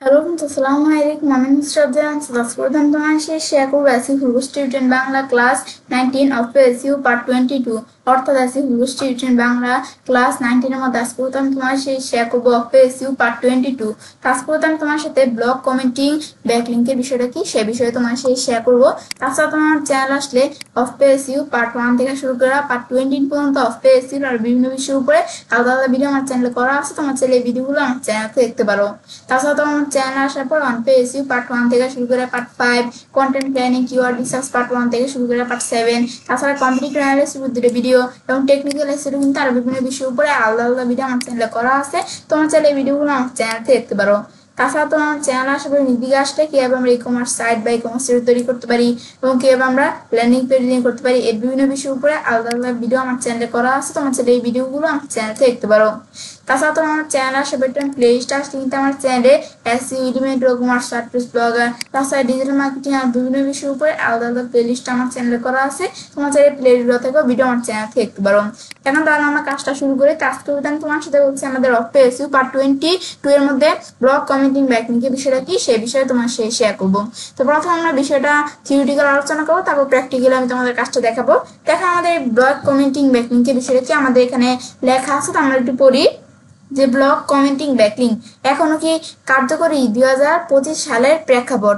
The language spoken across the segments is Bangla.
হ্যালো বন্ধু, আসসালামু আলাইকুম। আমি নুসরাত জাহান প্রধান তোমার শেয়ার করবো এসি হুলগোস্টি written Bangla class 19 of SU part 22, অর্থাৎ এসি হুলগোস্টি রিটেন বাংলা ক্লাস 19 এর মধ্যে আজকে আমি তোমার শেয়ার করবো অফ এসইউ পার্ট 22। আজকে আমি তোমার সাথে ব্লগ কমেন্টিং ব্যাকলিংকের বিষয়টা কি সে বিষয়ে তোমার শেয়ার করবো। তাছাড়া তোমার চ্যানেল আসলে অফ এসইউ পার্ট 1 থেকে শুরু করে পার্ট 20 পর্যন্ত অফ এসইউ আর বিভিন্ন বিষয়ের উপরে আলাদা আলাদা ভিডিও আমার চ্যানেলে করা আছে। তোমার চ্যানেলে এই ভিডিওগুলো আমার চ্যানেলে দেখতে পারো। তাছাড়া তোমার চ্যানেল আসার পর অন পে এসইউ পার্ট 1 থেকে শুরু করে part 5, content planning, keyword research part 1 থেকে শুরু করে পার্ট 7, তাছাড়া কম্পিটিটিভ অ্যানালিসিস দুটো ভিডিও এবং টেকনিক্যাল এসইও কিন্তু আরো বিভিন্ন বিষয়ের উপরে আলাদা আলাদা ভিডিও আমার চ্যানেলে করা আছে। তোমার চাইলে এই ভিডিওগুলো আমার চ্যানেলে দেখতে পারো। তাছাড়া তোমার চ্যানেল আসলে নিদিকে আসলে কিভাবে আমরা ই কমার্স সাইট বা ই কমার্স তৈরি করতে পারি এবং কিভাবে আমরা ল্যান্ডিং পেজ ডিজাইন করতে পারি, এর বিভিন্ন বিষয়ের উপরে আলাদা আলাদা ভিডিও আমার চ্যানেলে করা আছে। তোমার চাইলে এই ভিডিওগুলো আমার চ্যানেলে দেখতে পারো। তাছাড়া তোমার আমার চ্যানেল আসবে প্লে লিস্ট আসলে কিন্তু আমার চ্যানেলে SEO, element, commerce, WordPress, blogger, তাছাড়া ডিজিটাল মার্কেটিং আর বিভিন্ন বিষয়ের উপরে আলাদা আলাদা প্লে লিস্ট আমার চ্যানেলে করা আছে। তোমার চাইলে প্লে লিস্ট থেকেও ভিডিও আমার চ্যানেল থেকে দেখতে পারো। এখন তাহলে আমরা কাজটা শুরু করি। আজকে আমি তোমার সাথে বলছি আমাদের অফ এসইও পার্ট 22 এর মধ্যে ব্লগ কমেন্টিং ব্যাকলিংকের বিষয়টা কি সেই বিষয়ে তোমার শেয়ার করবো। তো প্রথমে আমরা বিষয়টা থিওরিটিক্যাল আলোচনা করবো, তারপর প্র্যাকটিক্যালি আমি তোমাদের কাজটা দেখাবো। দেখো আমাদের ব্লগ কমেন্টিং ব্যাকলিংকের বিষয়টা কি আমাদের এখানে লেখা আছে, তো আমরা একটু পড়ি যে ব্লগ কমেন্টিং ব্যাকলিং এখনো কি কার্যকরী 2025 সালের প্রেক্ষাপট।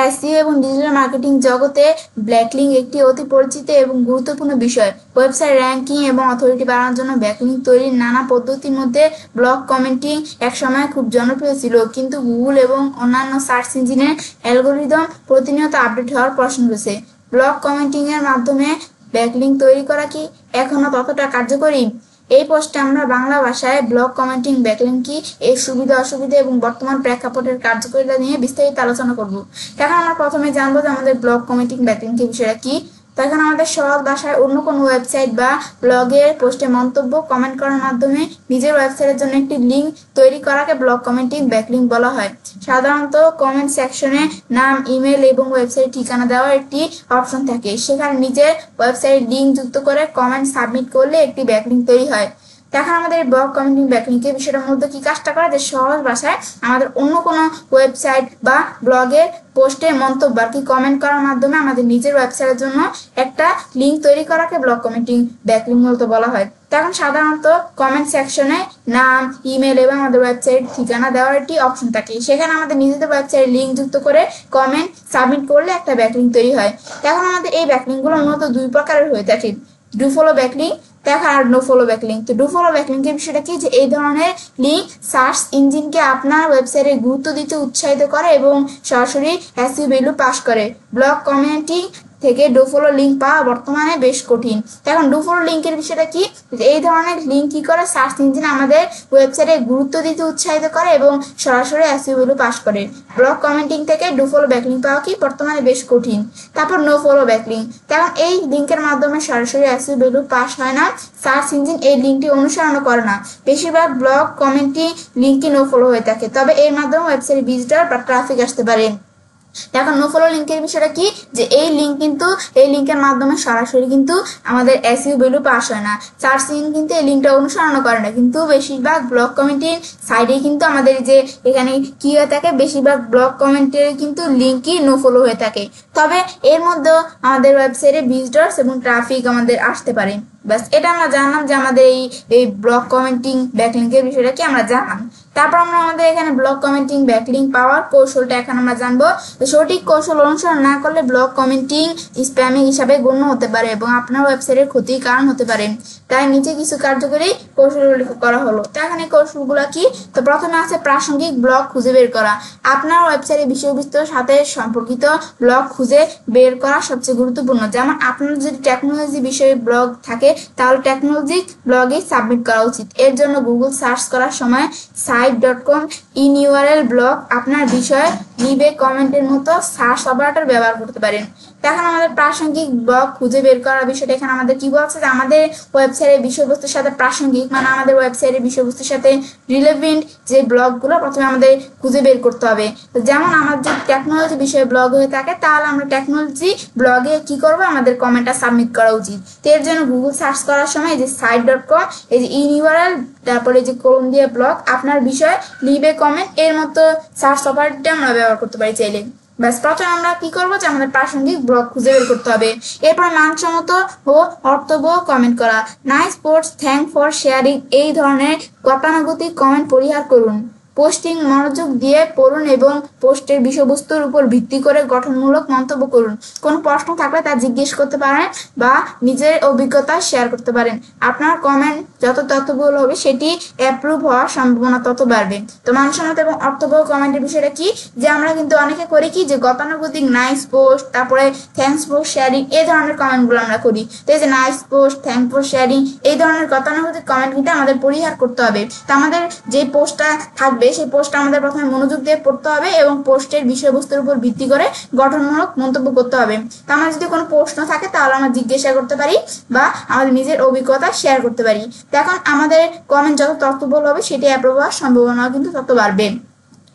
এসইও এবং ডিজিটাল মার্কেটিং জগতে ব্যাকলিং একটি অতি পরিচিত এবং গুরুত্বপূর্ণ বিষয়। ওয়েবসাইট র্যাঙ্কিং এবং অথরিটি বাড়ানোর জন্য ব্যাকলিং তৈরির নানা পদ্ধতির মধ্যে ব্লগ কমেন্টিং একসময় খুব জনপ্রিয় ছিল, কিন্তু গুগল এবং অন্যান্য সার্চ ইঞ্জিনের অ্যালগোরিদম প্রতিনিয়ত আপডেট হওয়ার প্রশ্ন রয়েছে। ব্লগ কমেন্টিং এর মাধ্যমে ব্যাকলিং তৈরি করা কি এখনো ততটা কার্যকরী? এই পোস্টে আমরা বাংলা ভাষায় ব্লগ কমেন্টিং ব্যাকলিং কি, এর সুবিধা অসুবিধা এবং বর্তমান প্রেক্ষাপটের কার্যকারিতা নিয়ে বিস্তারিত আলোচনা করব। এখন আমরা প্রথমে জানবো যে আমাদের ব্লগ কমেন্টিং ব্যাকলিং কি বিষয়টা কি। তখন আমাদের সহজ ভাষায় অন্য কোনো ওয়েবসাইট বা ব্লগের পোস্টে মন্তব্য কমেন্ট করার মাধ্যমে নিজের ওয়েবসাইটের জন্য একটি লিঙ্ক তৈরি করাকে ব্লগ কমেন্টিং ব্যাকলিং বলা হয়। সাধারণত কমেন্ট সেকশনে নাম, ইমেল এবং ওয়েবসাইট ঠিকানা দেওয়ার একটি অপশন থাকে। সেখানে নিজের ওয়েবসাইট লিঙ্ক যুক্ত করে কমেন্ট সাবমিট করলে একটি ব্যাকলিং তৈরি হয়। এখন আমাদের ব্লগ কমেন্টিং ব্যাকলিংকের বিষয়টার মধ্যে কি কাজটা করে যে সহজ ভাষায় আমাদের অন্য কোনো ওয়েবসাইট বা ব্লগের পোস্টে মন্তব্য আর কি কমেন্ট করার মাধ্যমে আমাদের নিজের ওয়েবসাইটের জন্য একটা লিঙ্ক তৈরি করাকে ব্লগ কমেন্টিং ব্যাকলিং বলতে বলা হয়। তখন সাধারণত কমেন্ট সেকশনে নাম, ইমেল এবং আমাদের ওয়েবসাইট ঠিকানা দেওয়ার একটি অপশন থাকে। সেখানে আমাদের নিজেদের ওয়েবসাইট লিঙ্ক যুক্ত করে কমেন্ট সাবমিট করলে একটা ব্যাকলিং তৈরি হয়। এখন আমাদের এই ব্যাকলিংগুলো মূলত দুই প্রকারের হয়ে থাকে, ডু ফলো ব্যাকলিং দেখা আর নো ফলো ব্যাকলিং। তো ডু ফলো ব্যাকলিংকের বিষয়টা কি যে এই ধরনের লিঙ্ক সার্চ ইঞ্জিনকে আপনার ওয়েবসাইটে গুরুত্ব দিতে উৎসাহিত করে এবং সরাসরি এসইও ভ্যালু পাস করে। ব্লগ কমেন্টিং থেকে ডু ফলো লিঙ্ক পাওয়া বর্তমানে বেশ কঠিন। এখন ডু ফলো লিঙ্কের বিষয়টা কি, এই ধরনের লিঙ্ক কি করে সার্চ ইঞ্জিন আমাদের ওয়েবসাইটে গুরুত্ব দিতে উৎসাহিত করে এবং সরাসরি এসইও ভ্যালু পাস করে। ব্লগ কমেন্টিং থেকে ডু ফলো ব্যাকলিং পাওয়া কি বর্তমানে বেশ কঠিন। তারপর নো ফলো ব্যাকলিং, কারণ এই লিঙ্কের মাধ্যমে সরাসরি এসইও ভ্যালু পাস হয় না, সার্চ ইঞ্জিন এই লিঙ্কটি অনুসরণ করে না। বেশিরভাগ ব্লগ কমেন্টিং লিঙ্কই নো ফলো হয়ে থাকে, তবে এর মাধ্যমে ওয়েবসাইটে ভিজিটর বা ট্রাফিক আসতে পারে। এখন নো ফলো লিঙ্কের বিষয়টা কি যে এই লিঙ্কের মাধ্যমে সরাসরি কিন্তু আমাদের এসইও ভ্যালু পাস হয় না, সার্চ ইঞ্জিন কিন্তু এই লিঙ্কটা অনুসরণ করে না। কিন্তু বেশিরভাগ ব্লগ কমেন্টিং সাইডে কিন্তু আমাদের যে এখানে কি হয়ে থাকে, বেশিরভাগ ব্লগ কমেন্টের কিন্তু লিঙ্কই নো ফলো হয়ে থাকে। তবে এর মধ্যেও আমাদের ওয়েবসাইটে ভিজিটর্স এবং ট্রাফিক আমাদের আসতে পারে। ব্যাস, এটা আমরা জানলাম যে আমাদের এই ব্লগ কমেন্টিং ব্যাকলিংকের বিষয়টা কি আমরা জানলাম। তারপর আমরা আমাদের এখানে ব্লগ কমেন্টিং ব্যাকলিং পাওয়ার কৌশলটা এখন আমরা জানবো। সঠিক কৌশল অনুসরণ না করলে ব্লগ কমেন্টিং স্প্যামিং হিসাবে গণ্য হতে পারে এবং আপনার ওয়েবসাইটের ক্ষতির কারণ হতে পারে। তাই নিচে কিছু কার্যকরী কৌশল উল্লেখ করা হলো। তো এখানে কৌশলগুলো কি, তো প্রথমে আছে প্রাসঙ্গিক ব্লগ খুঁজে বের করা। আপনার ওয়েবসাইটে বিষয়বস্তুর সাথে সম্পর্কিত ব্লগ খুঁজে বের করা সবচেয়ে গুরুত্বপূর্ণ। যেমন আপনার যদি টেকনোলজি বিষয়ে ব্লগ থাকে তাহলে টেকনোলজি ব্লগে সাবমিট করা উচিত। এর জন্য গুগল সার্চ করার সময় site.com ইন ইউআরএল ব্লগ আপনার বিষয় লিভ এ কমেন্টের মতো সার্চ অপারেটর ব্যবহার করতে পারেন। এখন আমাদের প্রাসঙ্গিক ব্লগ খুঁজে বের করার বিষয়টা এখানে আমাদের কি বলছে যে আমাদের ওয়েবসাইটের বিষয়বস্তুর সাথে প্রাসঙ্গিক মানে আমাদের ওয়েবসাইটের বিষয়বস্তুর সাথে রিলেভেন্ট যে ব্লগগুলো প্রথমে আমাদের খুঁজে বের করতে হবে। যেমন আমার যদি টেকনোলজি বিষয়ে ব্লগ হয়ে থাকে তাহলে আমরা টেকনোলজি ব্লগে কি করব, আমাদের কমেন্টটা সাবমিট করা উচিত। তো এর জন্য গুগল সার্চ করার সময় এই যে site.com, এই যে ইউআরএল, তারপরে যে কলম দিয়ে ব্লগ, আপনার বিষয়, লিভ এ কমেন্ট এর মতো সার্চ অপারেটরটা আমরা ব্যবহার করতে পারি চাইলে। ব্যাস প্রথমে আমরা কি করবো যে আমাদের প্রাসঙ্গিক ব্লগ খুঁজে বের করতে হবে। এরপর মানসম্মত ও অর্থবহ কমেন্ট করা, nice post, thank for sharing এই ধরনের গতানুগতিক কমেন্ট পরিহার করুন। পোস্টিং মনোযোগ দিয়ে পড়ুন এবং পোস্টের বিষয়বস্তুর উপর ভিত্তি করে গঠনমূলক মন্তব্য করুন। কোনো প্রশ্ন থাকলে তা জিজ্ঞেস করতে পারেন বা নিজের অভিজ্ঞতা শেয়ার করতে পারেন। আপনার কমেন্ট যত তথ্যবহুল হবে সেটি অ্যাপ্রুভ হওয়ার সম্ভাবনা তত বাড়বে। তো মানসম্মত এবং অর্থবহ কমেন্টের বিষয়টা কি, যে আমরা কিন্তু অনেকে করি কি যে গতানুগতিক নাইস পোস্ট, তারপরে থ্যাংকস ফর শেয়ারিং এই ধরনের কমেন্টগুলো আমরা করি। তো এই যে nice post, thank for sharing এই ধরনের গতানুগতিক কমেন্ট কিন্তু আমাদের পরিহার করতে হবে। তো আমাদের যে পোস্টটা থাকবে সেই পোস্টটা আমাদের প্রথমে মনোযোগ দিয়ে পড়তে হবে এবং পোস্টের বিষয়বস্তুর উপর ভিত্তি করে গঠনমূলক মন্তব্য করতে হবে। তো আমার যদি কোনো প্রশ্ন থাকে তাহলে আমরা জিজ্ঞাসা করতে পারি বা আমাদের নিজের অভিজ্ঞতা শেয়ার করতে পারি। তো এখন আমাদের কমেন্ট যত তথ্যবহুল হবে সেটি অ্যাপ্রুভ হওয়ার সম্ভাবনা কিন্তু তত বাড়বে।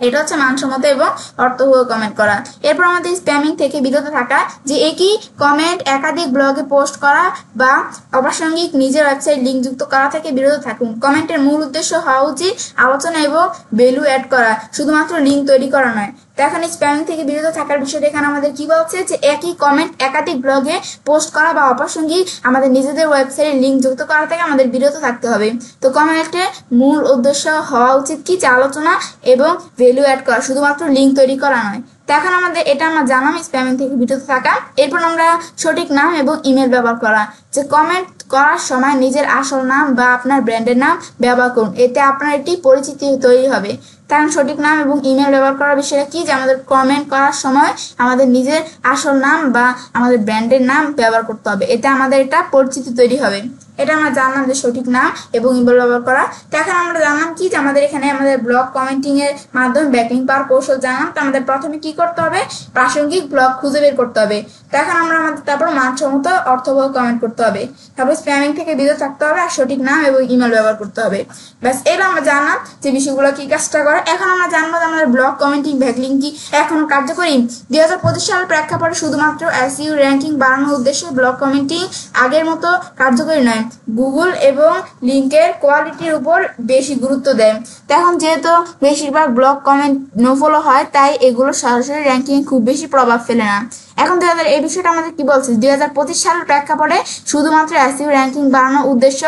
এটা হচ্ছে মানসম্মত এবং অর্থবহ কমেন্ট করা। এরপর আমাদের স্প্যামিং থেকে বিরত থাকা, যে একই কমেন্ট একাধিক ব্লগে পোস্ট করা বা অপ্রাসঙ্গিক নিজের ওয়েবসাইট লিঙ্ক যুক্ত করা থেকে বিরত থাকুন। কমেন্টের মূল উদ্দেশ্য হওয়া উচিত আলোচনা এবং ভ্যালু অ্যাড করা, শুধুমাত্র লিঙ্ক তৈরি করা নয়। তো এখন স্প্যামিং থেকে বিরত থাকার বিষয়টা এখানে আমাদের কি বলছে যে একই কমেন্ট একাধিক ব্লগে পোস্ট করা বা অপ্রাসঙ্গিক আমাদের নিজেদের ওয়েবসাইটের লিঙ্ক যুক্ত করা থেকে আমাদের বিরত থাকতে হবে। তো কমেন্টের মূল উদ্দেশ্য হওয়া উচিত কি, যে আলোচনা এবং ভ্যালু অ্যাড করা, শুধুমাত্র লিঙ্ক তৈরি করা নয়। তো এখন আমাদের এটা আমরা জানলাম স্প্যামিং থেকে বিরত থাকা। এরপর আমরা সঠিক নাম এবং ইমেল ব্যবহার করা, যে কমেন্ট করার সময় নিজের আসল নাম বা আপনার ব্র্যান্ডের নাম ব্যবহার করুন, এতে আপনার একটি পরিচিতি তৈরি হবে। কারণ সঠিক নাম এবং ইমেল ব্যবহার করার বিষয়টা কি, যে আমাদের কমেন্ট করার সময় আমাদের নিজের আসল নাম বা আমাদের ব্র্যান্ডের নাম ব্যবহার করতে হবে, এতে আমাদের একটা পরিচিতি তৈরি হবে। এটা আমরা জানলাম যে সঠিক নাম এবং ইমেল ব্যবহার করা। তো এখন আমরা জানলাম কি যে আমাদের এখানে আমাদের ব্লগ কমেন্টিং এর মাধ্যমে ব্যাকলিং পাওয়ার কৌশল জানলাম। তো আমাদের প্রথমে কি করতে হবে, প্রাসঙ্গিক ব্লগ খুঁজে বের করতে হবে। তো এখন আমরা আমাদের তারপর মানসম্মত অর্থবহ কমেন্ট করতে হবে, তারপর স্প্যামিং থেকে বিরত থাকতে হবে আর সঠিক নাম এবং ইমেল ব্যবহার করতে হবে। ব্যাস এবার আমরা জানলাম যে বিষয়গুলো কি কাজটা করে। এখন আমরা জানবো যে আমাদের ব্লগ কমেন্টিং ব্যাকলিং কি এখনো কার্যকরী। 2025 সালের প্রেক্ষাপটে শুধুমাত্র এসইও র্যাঙ্কিং বাড়ানোর উদ্দেশ্যে ব্লগ কমেন্টিং আগের মতো কার্যকরী নয়। গুগল এবং লিঙ্কের কোয়ালিটির উপর বেশি গুরুত্ব দেয়। তো এখন যেহেতু বেশিরভাগ ব্লগ কমেন্ট নো ফলো হয়, তাই এগুলো সরাসরি র্যাঙ্কিং খুব বেশি প্রভাব ফেলে না। এখন এই বিষয়টা আমাদের কি বলছে, 2025 সালের প্রেক্ষাপটে শুধুমাত্র এসইও র্যাঙ্কিং বাড়ানোর উদ্দেশ্য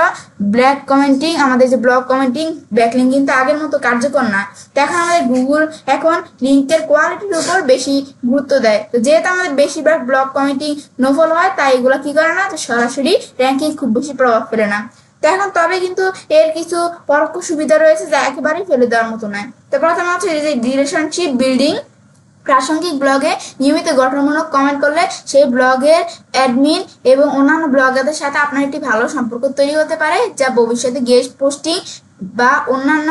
ব্লগ কমেন্টিং, আমাদের যে ব্লগ কমেন্টিং ব্যাকলিং কিন্তু আগের মতো কার্যকর না। তো এখন আমাদের গুগল এখন লিঙ্কের কোয়ালিটির উপর বেশি গুরুত্ব দেয়। তো যেহেতু আমাদের বেশিরভাগ ব্লগ কমেন্টিং নোফল হয়, তাই এগুলো কি করে না, সরাসরি র্যাঙ্কিং খুব বেশি প্রভাব ফেলে না। তো এখন তবে কিন্তু এর কিছু পরোক্ষ সুবিধা রয়েছে যা একেবারেই ফেলে দেওয়ার মতো নয়। তো প্রথমে হচ্ছে যে রিলেশনশিপ বিল্ডিং, প্রাসঙ্গিক ব্লগে নিয়মিত গঠনমূলক কমেন্ট করলে সেই ব্লগের অ্যাডমিন এবং অন্যান্য ব্লগারদের সাথে আপনার একটি ভালো সম্পর্ক তৈরি হতে পারে, যা ভবিষ্যতে গেস্ট পোস্টিং বা অন্যান্য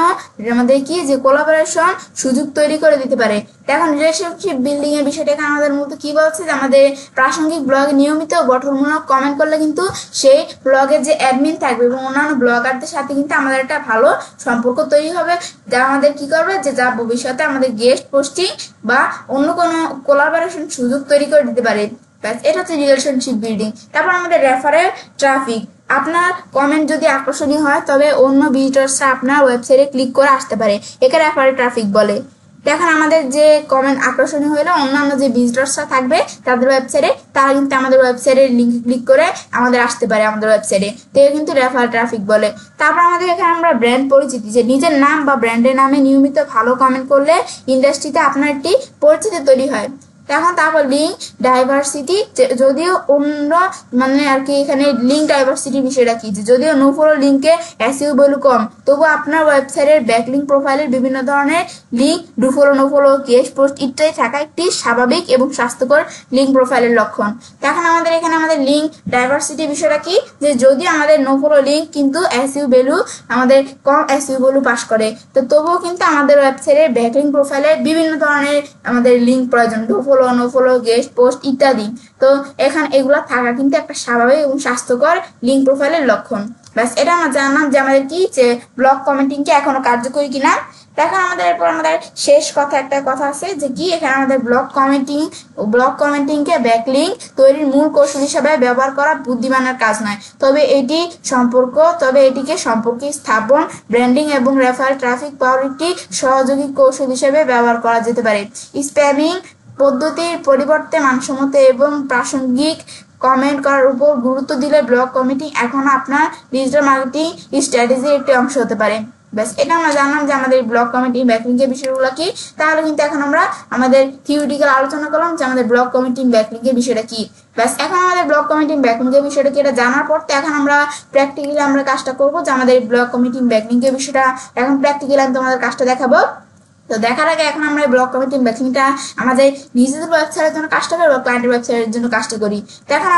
আমাদের কি যে কোলাবোরেশন সুযোগ তৈরি করে দিতে পারে। এখন রিলেশনশিপ বিল্ডিং এর বিষয়টা এখানে আমাদের মূলত কি বলছে, যে আমাদের প্রাসঙ্গিক ব্লগে নিয়মিত গঠনমূলক কমেন্ট করলে কিন্তু সেই ব্লগের যে অ্যাডমিন থাকবে এবং অন্যান্য ব্লগারদের সাথে কিন্তু আমাদের একটা ভালো সম্পর্ক তৈরি হবে, যা আমাদের কি করবে, যে যা ভবিষ্যতে আমাদের গেস্ট পোস্টিং বা অন্য কোনো কোলাবোরেশন সুযোগ তৈরি করে দিতে পারে। ব্যাস এটা হচ্ছে রিলেশনশিপ বিল্ডিং। তারপর আমাদের রেফারেল ট্রাফিক, আপনার কমেন্ট যদি আকর্ষণীয় হয় তবে অন্য ভিজিটরসরা আপনার ওয়েবসাইটে ক্লিক করে আসতে পারে, একে রেফারেল ট্রাফিক বলে। দেখেন আমাদের যে কমেন্ট আকর্ষণীয় হলে অন্যান্য যে ভিজিটরসরা থাকবে তাদের ওয়েবসাইটে, তারা কিন্তু আমাদের ওয়েবসাইটের লিঙ্ক ক্লিক করে আমাদের আসতে পারে আমাদের ওয়েবসাইটে, তো কিন্তু রেফারেল ট্রাফিক বলে। তারপর আমাদের এখানে আমরা ব্র্যান্ড পরিচিতি, যে নিজের নাম বা ব্র্যান্ডের নামে নিয়মিত ভালো কমেন্ট করলে ইন্ডাস্ট্রিতে আপনার একটি পরিচিতি তৈরি হয়। এখন তারপর লিঙ্ক ডাইভার্সিটি, যদিও অন্য মানে আর কি এখানে লিঙ্ক ডাইভার্সিটি বিষয়টা কি, যদিও নো ফলো লিঙ্কে এসইও ভ্যালু কম, তবু আপনার ওয়েবসাইটের ব্যাকলিঙ্ক প্রোফাইলের বিভিন্ন ধরনের link, do follow, no follow, guest post ইত্যাদি থাকা একটি স্বাভাবিক এবং স্বাস্থ্যকর লিঙ্ক প্রোফাইলের লক্ষণ। এখন আমাদের এখানে আমাদের লিঙ্ক ডাইভার্সিটি বিষয়টা কি, যে যদি আমাদের নো ফলো লিঙ্ক কিন্তু এসইও ভ্যালু আমাদের কম এসইও ভ্যালু পাস করে, তো তবুও কিন্তু আমাদের ওয়েবসাইটের ব্যাকলিঙ্ক প্রোফাইলে বিভিন্ন ধরনের আমাদের লিঙ্ক প্রয়োজন, do follow, no follow, guest post ইত্যাদি। তো এখানে এগুলা থাকা কিন্তু একটা স্বাভাবিক এবং স্বাস্থ্যকর লিঙ্ক প্রোফাইলের লক্ষণ। ব্যাস, এটা আমরা জানলাম যে আমাদের কি, যে ব্লগ কমেন্টিং কি এখনো কার্যকরী কিনা। এখন আমাদের এরপর আমাদের শেষ একটা কথা আছে, যে কি এখানে আমাদের ব্লগ কমেন্টিং কে ব্যাকলিঙ্ক তৈরির মূল কৌশল হিসেবে ব্যবহার করা বুদ্ধিমানের কাজ নয়, তবে এটিকে সম্পর্ক স্থাপন, ব্র্যান্ডিং এবং রেফারেল ট্রাফিক পাওয়ার একটি সহযোগী কৌশল হিসেবে ব্যবহার করা যেতে পারে। স্প্যামিং পদ্ধতির পরিবর্তে মানসম্মত এবং প্রাসঙ্গিক কমেন্ট করার উপর গুরুত্ব দিলে ব্লগ কমেন্টিং এখন আপনার ডিজিটাল মার্কেটিং স্ট্র্যাটেজির একটি অংশ হতে পারে। ব্যাস, এটা আমরা জানলাম যে আমাদের ব্লগ কমেন্টিং ব্যাকলিঙ্কের বিষয়গুলো কি। তাহলে কিন্তু এখন আমরা আমাদের থিওরিটিক্যাল আলোচনা করলাম যে আমাদের ব্লগ কমেন্টিং ব্যাকলিঙ্কের বিষয়টা কি। ব্যাস, এখন আমাদের ব্লগ কমেন্টিং ব্যাকলিঙ্কের বিষয়টা কি এটা জানার পর তো এখন আমরা প্র্যাকটিক্যালি আমরা কাজটা করবো, যে আমাদের ব্লগ কমেন্টিং ব্যাকলিঙ্কের বিষয়টা এখন প্র্যাকটিক্যালি আমি তোমাদের কাজটা দেখাবো। তো দেখার আগে এখন আমরা ব্লগ কমেন্টিং ব্যাকলিঙ্কটা আমাদের নিজেদের ওয়েবসাইটের জন্য কাজটা করি বা ক্লায়েন্টের ওয়েবসাইটের জন্য কাজটা করি। তো এখন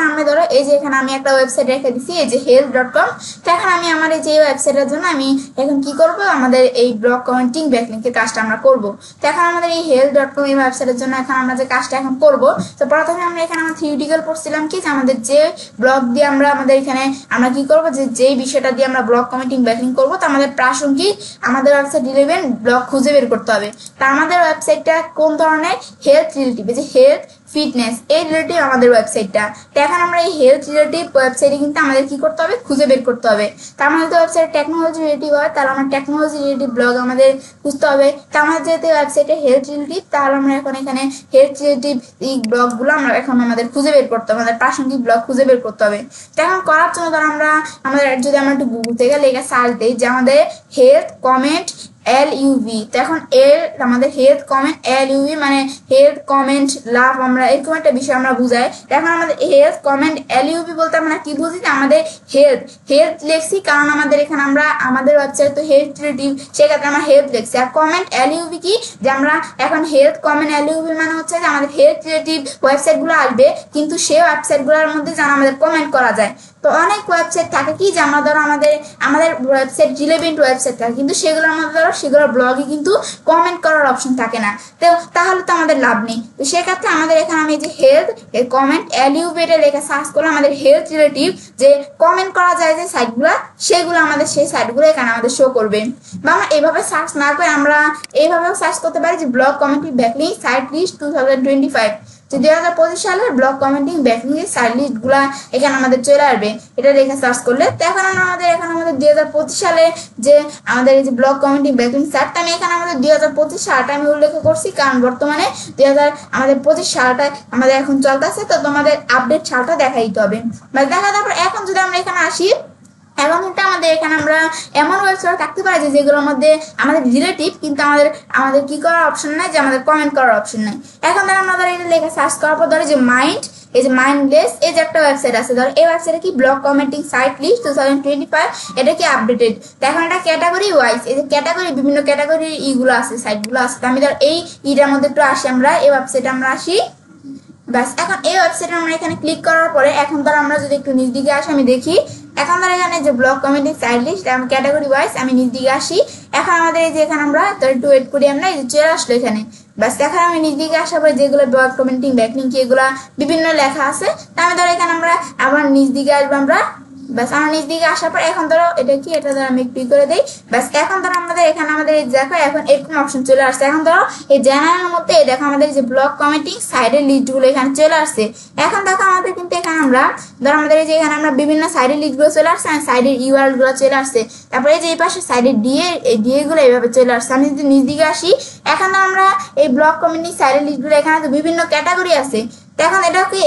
আমরা ধরো এই যে এখানে আমি একটা ওয়েবসাইট রেখে দিচ্ছি, এই যে health.com। তো এখন আমি আমার এই যে ওয়েবসাইটের জন্য আমি এখন কি করব, আমাদের এই ব্লগ কমেন্টিং ব্যাকলিঙ্কের কাজটা আমরা করব। তো এখন আমাদের এই health.com এই ওয়েবসাইটের জন্য এখন আমরা যে কাজটা এখন করব, তো প্রথমে আমরা এখানে আমরা থিওরিটিক্যাল পড়ছিলাম কি, যে আমাদের যে ব্লগ দিয়ে আমাদের এখানে আমরা কি করব, যে যেই বিষয়টা দিয়ে আমরা ব্লগ কমেন্টিং ব্যাকলিঙ্ক করব, তো আমাদের প্রাসঙ্গিক আমাদের ওয়েবসাইট রিলেভেন্ট ব্লগ খুঁজে বের করতে হবে। তা আমাদের ওয়েবসাইটটা কোন ধরনের, হেলথ রিলেটিভ, যে হেলথ ফিটনেস এই রিলেটিভ আমাদের ওয়েবসাইটটা। তো এখন আমরা এই হেলথ রিলেটিভ ওয়েবসাইটে কিন্তু আমাদের কি করতে হবে, খুঁজে বের করতে হবে। তা আমাদের তো ওয়েবসাইট টেকনোলজি রিলেটিভ হয়, তাহলে আমরা টেকনোলজি রিলেটিভ ব্লগ আমাদের খুঁজতে হবে। তা আমাদের যেহেতু ওয়েবসাইটে হেলথ রিলেটিভ, তাহলে আমরা এখন এখানে হেলথ রিলেটিভ এই ব্লগগুলো আমরা এখন আমাদের খুঁজে বের করতে হবে, আমাদের প্রাসঙ্গিক ব্লগ খুঁজে বের করতে হবে। তো এখন করার জন্য ধর আমাদের যদি আমরা একটু গুগল থেকে লেখা সার্চ দিই যে আমাদের হেলথ কমেন্ট LUV, তো এখন আমাদের হেলথ কমেন্ট LUV মানে হেলথ কমেন্ট লাভ, আমরা এরকম একটা বিষয় আমরা বুঝাই। এখন আমাদের হেলথ কমেন্ট LUV বলতে আমরা কি বুঝি, যে আমাদের হেলথ লেখছি, কারণ আমাদের এখানে আমরা আমাদের ওয়েবসাইট তো হেলথ রিলেটিভ, সেক্ষেত্রে আমরা হেলথ লিখছি। আর কমেন্ট LUV কি, যে আমরা এখন হেলথ কমেন্ট LUV মানে হচ্ছে যে আমাদের হেলথ রিলেটিভ ওয়েবসাইটগুলো আসবে, কিন্তু সেই ওয়েবসাইটগুলোর মধ্যে যেন আমাদের কমেন্ট করা যায়। তো অনেক ওয়েবসাইট থাকে কি, যে আমরা ধরো আমাদের ওয়েবসাইট রিলেভেন্ট ওয়েবসাইট থাকে, কিন্তু সেগুলোর মধ্যে ধরো সেগুলোর ব্লগে কিন্তু কমেন্ট করার অপশন থাকে না। তো তাহলে তো আমাদের লাভ নেই। তো সেক্ষেত্রে আমাদের এখানে আমি যে হেলথ কমেন্ট LUV এটা লেখা সার্চ করলে আমাদের হেলথ রিলেটিভ যে কমেন্ট করা যায় যে সাইটগুলো, সেগুলো আমাদের সেই সাইটগুলো এখানে আমাদের শো করবে। বা আমরা এইভাবে সার্চ না করে আমরা এইভাবেও সার্চ করতে পারি, যে blog commenting backlink site list 2025, যে 2025 সালের ব্লগ কমেন্টিং ব্যাকলিঙ্কের সাইট লিস্ট গুলা এখানে আমাদের চলে আসবে, এটা রেখে সার্চ করলে। তো এখন আমাদের 2025 সালে যে আমাদের এই যে ব্লগ কমেন্টিং ব্যাকলিঙ্ক সাইট, আমি এখানে আমাদের 2025 সালটা আমি উল্লেখ করছি, কারণ বর্তমানে 2025 সালটা আমাদের এখন চলতেছে, তো তোমাদের আপডেট সালটা দেখাই দিতে হবে। তারপর এখন যদি আমরা এখানে আসি, এখন কিন্তু আমাদের এখানে আমরা এমন ওয়েবসাইট থাকতে পারি যেগুলোর মধ্যে আমাদের রিলেটিভ, কিন্তু আমাদের কি করার অপশন নাই, যে আমাদের কমেন্ট করার অপশন নাই। এখন আমরা এটা লেখা সার্চ করার পর ধরো যে এই যে মাইন্ডলেস এই যে একটা ওয়েবসাইট আছে, ধরো এই ওয়েবসাইটে কি ব্লগ কমেন্টিং সাইট লিস্ট 2025, এটা কি আপডেটেড। তো এখন এটা ক্যাটাগরি ওয়াইজ, এই যে ক্যাটাগরি বিভিন্ন ক্যাটাগরি ইগুলো আছে, সাইটগুলো আছে। তো আমি ধর এইটার মধ্যে একটু আসি, আমরা এই ওয়েবসাইটে আমরা আসি। ব্যাস, এখন এই ওয়েবসাইটে আমরা এখানে ক্লিক করার পরে এখন ধর আমরা যদি একটু নিচ দিকে আসি, আমি দেখি এখন ধর এখানে যে blog commenting site list category wise, আমি নিচ দিকে আসি। এখন আমাদের এই যে এখানে আমরা একটু ওয়েট করি, আমরা এই যে চলে আসলো এখানে। ব্যাস, এখন আমি নিচ দিকে আসার পরে যেগুলো ব্লগ কমেন্টিং ব্যাকলিঙ্ক এগুলা বিভিন্ন লেখা আছে, তা আমি ধর এখানে আমরা আবার নিচ দিকে আসবো আমরা। ব্যাস, আমার নিচ দিকে আসার পর এখন ধরো এটা কি, এটা ধরো আমি ক্লিক করে দিই। ব্যাস, এখন ধরো আমাদের এখানে আমাদের এই দেখো এখন এরকম অপশন চলে আসছে। এখন ধরো এই জেনারেলের মধ্যে দেখো আমাদের যে ব্লগ কমেন্টিং সাইডের লিস্টগুলো এখানে চলে আসছে। এখন দেখো আমাদের কিন্তু এখানে আমরা ধরো আমাদের এই যে এখানে আমরা বিভিন্ন সাইডের লিস্টগুলো চলে আসছে, আর সাইডের ইউআরএল গুলো চলে আসছে। তারপরে এই যে এই পাশে সাইডের ডিএ গুলো এইভাবে চলে আসছে। আমি যদি নিচ দিকে আসি, এখন আমরা এই ব্লগ কমেন্টিং সাইডের লিস্টগুলো এখানে তো বিভিন্ন ক্যাটাগরি আছে। তো এখন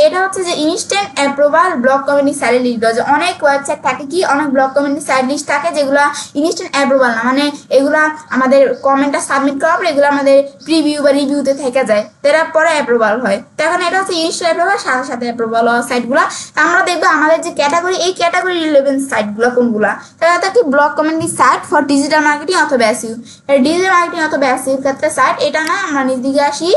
এটা হচ্ছে যে instant approval blog community site list. যে অনেক ওয়েবসাইট থাকে কি, অনেক ব্লগ কমিউনিটি সাইট লিস্ট থাকে যেগুলো ইনস্ট্যান্ট অ্যাপ্রুভাল না, মানে এগুলা আমাদের কমেন্টটা সাবমিট করার পর এগুলো আমাদের প্রিভিউ বা রিভিউতে থেকে যায়, তারা পরে অ্যাপ্রুভাল হয়। তো এখন এটা হচ্ছে ইনস্ট্যান্ট অ্যাপ্রুভাল, সাথে সাথে অ্যাপ্রুভাল হওয়া সাইটগুলো। আমরা দেখবো আমাদের যে ক্যাটাগরি, এই ক্যাটাগরি রিলেভেন্ট সাইটগুলো কোনগুলা, তারা থাকে blog community site for digital marketing অথবা এসইও। ডিজিটাল মার্কেটিং অথবা এসইওর ক্ষেত্রে সাইট, এটা না আমরা নিজ দিকে আসি,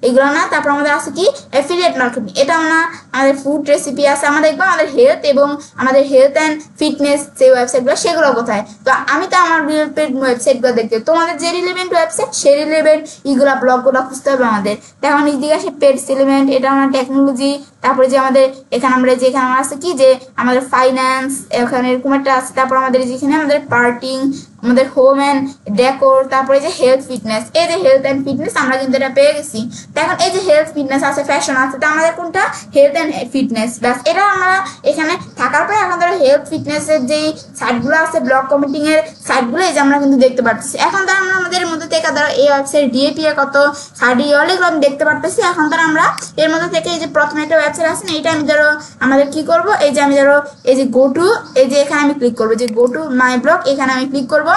এগুলো না। তারপর আমাদের আছে কি অ্যাফিলিয়েট মার্কেটিং, এটাও না। আমাদের ফুড রেসিপি আছে, আমরা দেখবো আমাদের হেলথ এবং আমাদের হেলথ অ্যান্ড ফিটনেস যে ওয়েবসাইটগুলো সেগুলো কোথায়। তো আমি তো আমার রিলেভেন্ট ওয়েবসাইটগুলো দেখতে, তোমাদের যে রিলেভেন্ট ওয়েবসাইট সেই রিলেভেন্ট এইগুলো ব্লগগুলো খুঁজতে হবে আমাদের। এখন দিকে আসে পেডস এলিমেন্ট, এটা আমার টেকনোলজি। তারপরে যে আমাদের এখানে আমরা যেখানে আছে কি যে আমাদের ফাইন্যান্স, এখানে এরকম একটা আছে। তারপর আমাদের যেখানে আমাদের পার্টিং, আমাদের হোম অ্যান্ড ডেকোর, তারপরে যে হেলথ ফিটনেস, এই যে হেলথ অ্যান্ড ফিটনেস আমরা কিন্তু এটা পেয়ে গেছি। তো এখন এই যে হেলথ ফিটনেস আছে, ফ্যাশন আছে, তো আমাদের কোনটা হেলথ অ্যান্ড ফিটনেস, ব্যাস এটা আমরা এখানে থাকার পরে এখন ধরো হেলথ ফিটনেসের যেই সাইটগুলো আছে ব্লগ কমেন্টিং এর সাইটগুলো, এই যে আমরা কিন্তু দেখতে পাচ্ছি। এখন ধরো আমরা আমাদের মধ্যে থেকে ধরো এই ওয়েবসাইট ডিএপি কত সার্ডি অনেকগুলো আমি দেখতে পারতেছি। এখন ধরো আমরা এর মধ্যে থেকে এই যে প্রথমে একটা ওয়েবসাইট আছে না, এটা আমি ধরো আমাদের কি করব, এই যে আমি ধরো এই যে গো টু, এই যে এখানে আমি ক্লিক করবো, যে গো টু মাই ব্লগ, এখানে আমি ক্লিক করবো।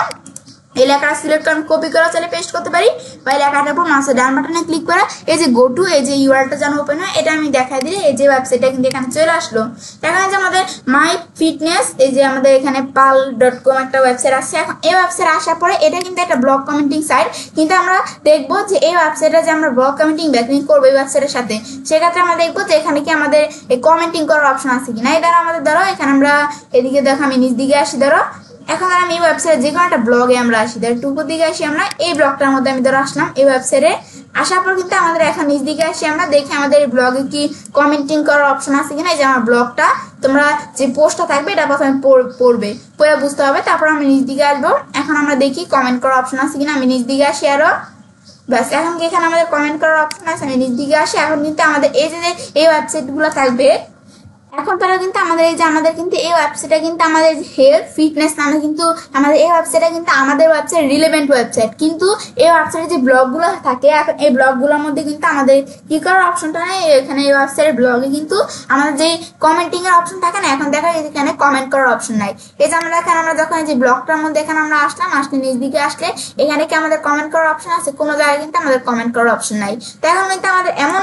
এই লেখাটা সিলেক্ট করে আমি কপি করা চাইলে পেস্ট করতে পারি, বা এই লেখাটার উপর মাউসের ডান বাটনে ক্লিক করে এই যে গো টু, এই যে ইউআরএলটা যেন ওপেন হয়, এটা আমি দেখাই দিলে এই যে ওয়েবসাইটটা কিন্তু এখানে চলে আসলো। এখানে যে আমাদের মাই ফিটনেস, এই যে আমাদের এখানে pal.com একটা ওয়েবসাইট আছে। এখন এই ওয়েবসাইট আসার পরে এটা কিন্তু একটা ব্লগ কমেন্টিং সাইট, কিন্তু আমরা দেখবো যে এই ওয়েবসাইটে যে আমরা ব্লগ কমেন্টিং ব্যাকলিংক করবো এই ওয়েবসাইটের সাথে, সেক্ষেত্রে আমরা দেখবো যে এখানে কি আমাদের এই কমেন্টিং করার অপশন আছে কিনা। এই দ্বারা আমাদের ধরো এখানে আমরা এদিকে দেখো, আমি নিচ দিকে আসি, ধরো এখন আমি এই ওয়েবসাইটে যে কোনো একটা ব্লগে আমরা আসি, ধরো টুকুর দিকে আসি, আমরা এই ব্লগটার মধ্যে আমি ধরো আসলাম এই ওয়েবসাইটে। আসার পর কিন্তু আমাদের এখন নিচ দিকে আসি, আমরা দেখি আমাদের এই ব্লগে কি কমেন্টিং করার অপশন আছে কিনা। এই যে আমার ব্লগটা, তোমরা যে পোস্টটা থাকবে এটা প্রথমে পড়বে, পড়ে বুঝতে হবে, তারপর আমি নিচ দিকে আসবো। এখন আমরা দেখি কমেন্ট করার অপশন আছে কিনা, আমি নিচ দিকে আসি আরো, ব্যাস এখন কি এখানে আমাদের কমেন্ট করার অপশন আছে, আমি নিচ দিকে আসি। এখন কিন্তু আমাদের এই যে এই ওয়েবসাইটগুলো থাকবে, এখন তারা কিন্তু আমাদের এই যে আমাদের কিন্তু এই ওয়েবসাইটটা কিন্তু আমাদের হেলথ ফিটনেস নামে কিন্তু আমাদের এই ওয়েবসাইটটা কিন্তু আমাদের ওয়েবসাইট রিলেভেন্ট ওয়েবসাইট, কিন্তু এই ওয়েবসাইটে যে ব্লগগুলো থাকে এখন এই ব্লগগুলোর মধ্যে কিন্তু আমাদের কি করার অপশনটা নেই। এখানে এই ওয়েবসাইটের ব্লগে কিন্তু আমাদের যে কমেন্টিং এর অপশন থাকে না, এখন দেখা যায় এখানে কমেন্ট করার অপশন নাই। এই যে আমরা দেখেন, আমরা যখন এই যে ব্লগটার মধ্যে এখানে আমরা আসলাম, আসলে নিচ দিকে আসলে এখানে কি আমাদের কমেন্ট করার অপশন আছে, কোনো জায়গায় কিন্তু আমাদের কমেন্ট করার অপশন নাই। তো এখন কিন্তু আমাদের এমন